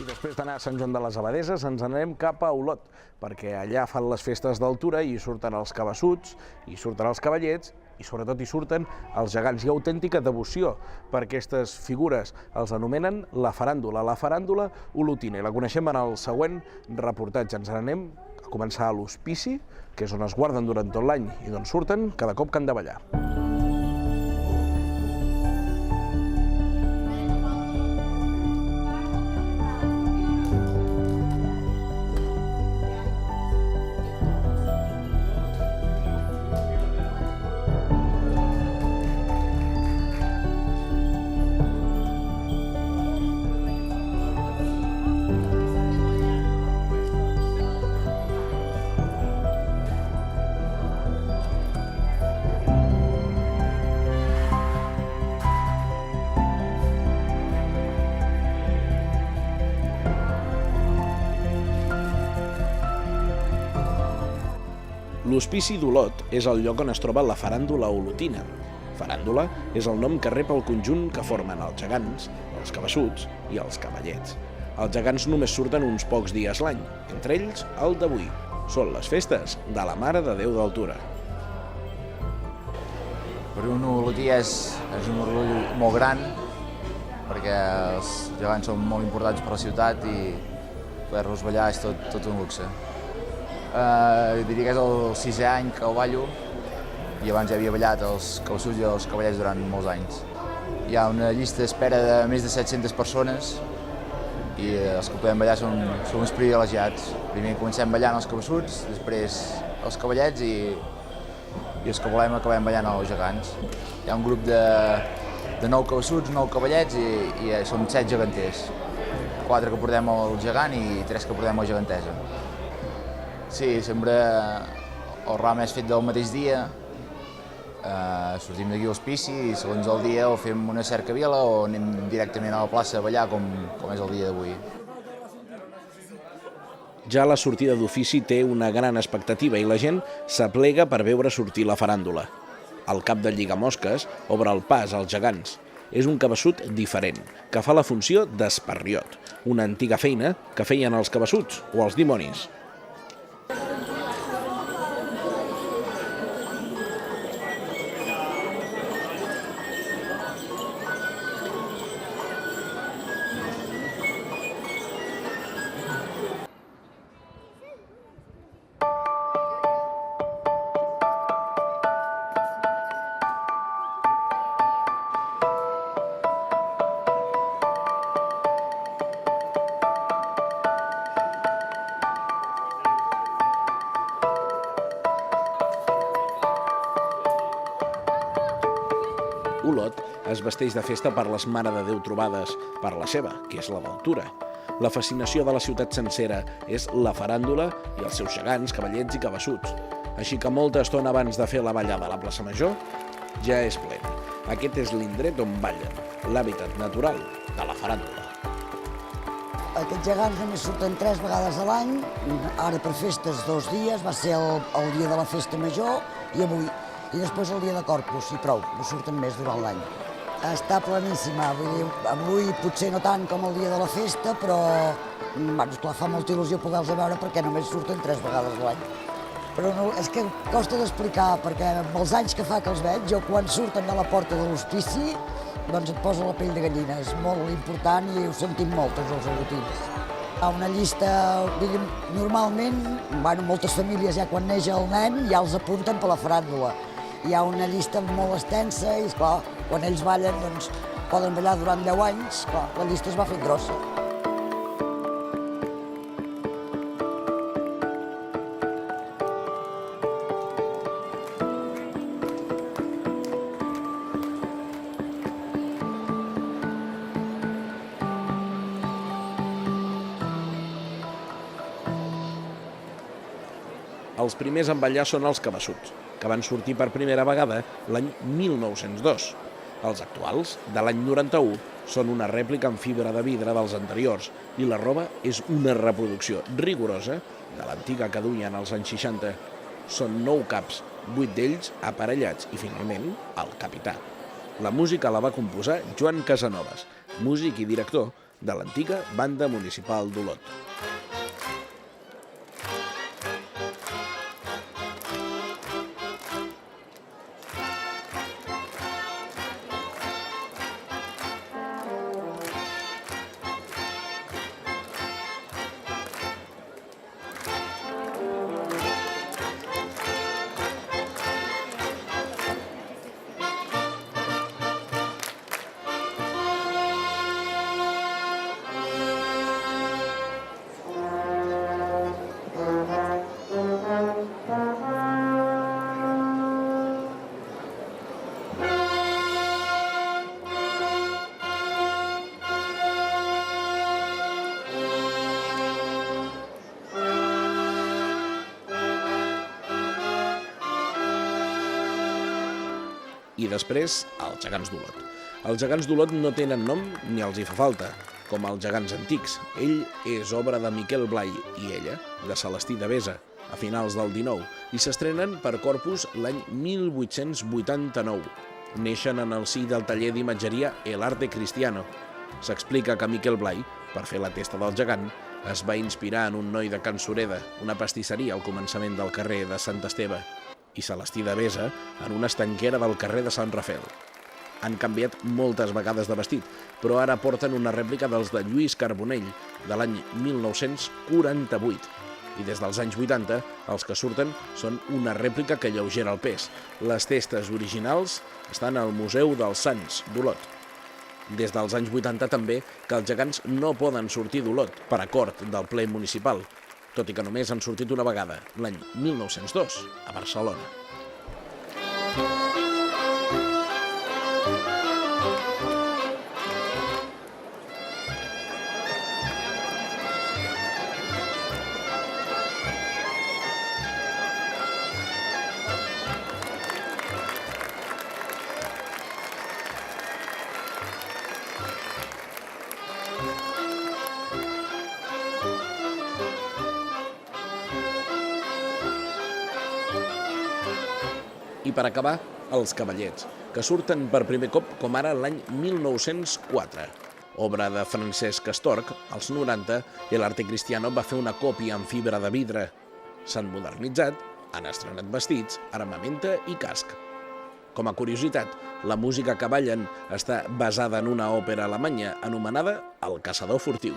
I després d'anar a Sant Joan de les Abadesses ens n'anem cap a Olot, perquè allà fan les festes d'altura i hi surten els cabassuts, hi surten els cavallets i sobretot hi surten els gegants. Hi ha autèntica devoció per aquestes figures. Els anomenen la faràndula olotina. I la coneixem en el següent reportatge. Ens n'anem a començar a l'hospici, que és on es guarden durant tot l'any i d'on surten cada cop que han de ballar. L'Hospici d'Olot és el lloc on es troba la faràndula olotina. Faràndula és el nom que rep el conjunt que formen els gegants, els cabassuts i els cavallets. Els gegants només surten uns pocs dies l'any, entre ells el d'avui. Són les festes de la Mare de Déu d'Altura. Per un olotí és un orgull molt gran, perquè els gegants són molt importants per la ciutat i poder-los ballar és tot un luxe. Diria que és el 6è any que el ballo i abans ja havia ballat els cabassuts i els cavallets durant molts anys. Hi ha una llista d'espera de més de 700 persones i els que podem ballar són uns privilegiats. Primer comencem ballant els cabassuts, després els cavallets i els que volem acabem ballant els gegants. Hi ha un grup de 9 cabassuts, 9 cavallets i som 7 geganters. 4 que portem el gegant i 3 que portem la gegantesa. Sí, sempre el ram és fet del mateix dia, sortim d'aquí a l'hospici i segons el dia o fem una cercavila o anem directament a la plaça a ballar com és el dia d'avui. Ja la sortida d'ofici té una gran expectativa i la gent s'aplega per veure sortir la faràndula. El cap de Lligamosques obre el pas als gegants. És un cabassut diferent, que fa la funció d'esparriot, una antiga feina que feien els cabassuts o els dimonis. Olot es vesteix de festa per les Mare de Déu trobades, per la seva, que és la d'Altura. La fascinació de la ciutat sencera és la faràndula i els seus gegants, cavallets i cabassuts. Així que molta estona abans de fer la ballada a la plaça Major ja és ple. Aquest és l'indret on ballen, l'hàbitat natural de la faràndula. Aquests gegants només surten 3 vegades a l'any, ara per festes 2 dies, va ser el dia de la festa major i avui. I després el dia de Corpus, i prou, no surten més durant l'any. Està pleníssima, vull dir, avui potser no tant com el dia de la festa, però esclar, fa molta il·lusió poder-los veure perquè només surten 3 vegades a l'any. Però no, és que costa d'explicar, perquè amb els anys que fa que els veig, jo quan surten de la porta de l'hospici, doncs et posa la pell de gallina, és molt important i ho sentim molt, tots els olotins. Hi ha una llista, normalment, moltes famílies ja quan neix el nen ja els apunten per la faràndula. Hi ha una llista molt extensa i, esclar, quan ells ballen, doncs, poden ballar durant 10 anys, clar, la llista es va fent grossa. Els primers en ballar són els cabassuts, que van sortir per primera vegada l'any 1902. Els actuals, de l'any 91, són una rèplica en fibra de vidre dels anteriors i la roba és una reproducció rigorosa de l'antiga que duien als anys 60. Són 9 caps, 8 d'ells aparellats i, finalment, el capità. La música la va composar Joan Casanovas, músic i director de l'antiga Banda Municipal d'Olot. I després, els gegants d'Olot. Els gegants d'Olot no tenen nom ni els hi fa falta, com els gegants antics. Ell és obra de Miquel Blai i ella, de Celestí Devesa, a finals del XIX, i s'estrenen per Corpus l'any 1889. Neixen en el si del taller d'imatgeria El Arte Cristiano. S'explica que Miquel Blai, per fer la testa del gegant, es va inspirar en un noi de Can Sureda, una pastisseria al començament del carrer de Sant Esteve, i Celestí Devesa en una estanquera del carrer de Sant Rafel. Han canviat moltes vegades de vestit, però ara porten una rèplica dels de Lluís Carbonell, de l'any 1948. I des dels anys 80, els que surten són una rèplica que alleugera el pes. Les testes originals estan al Museu dels Sants d'Olot. Des dels anys 80 també que els gegants no poden sortir d'Olot per acord del ple municipal, tot i que només han sortit una vegada, l'any 1902, a Barcelona. I per acabar, els cavallets, que surten per primer cop com ara l'any 1904. Obra de Francesc Astorg, als 90, El Arte Cristiano va fer una còpia en fibra de vidre. S'han modernitzat, han estrenat vestits, armamenta i casc. Com a curiositat, la música que ballen està basada en una òpera alemanya anomenada El caçador furtiu.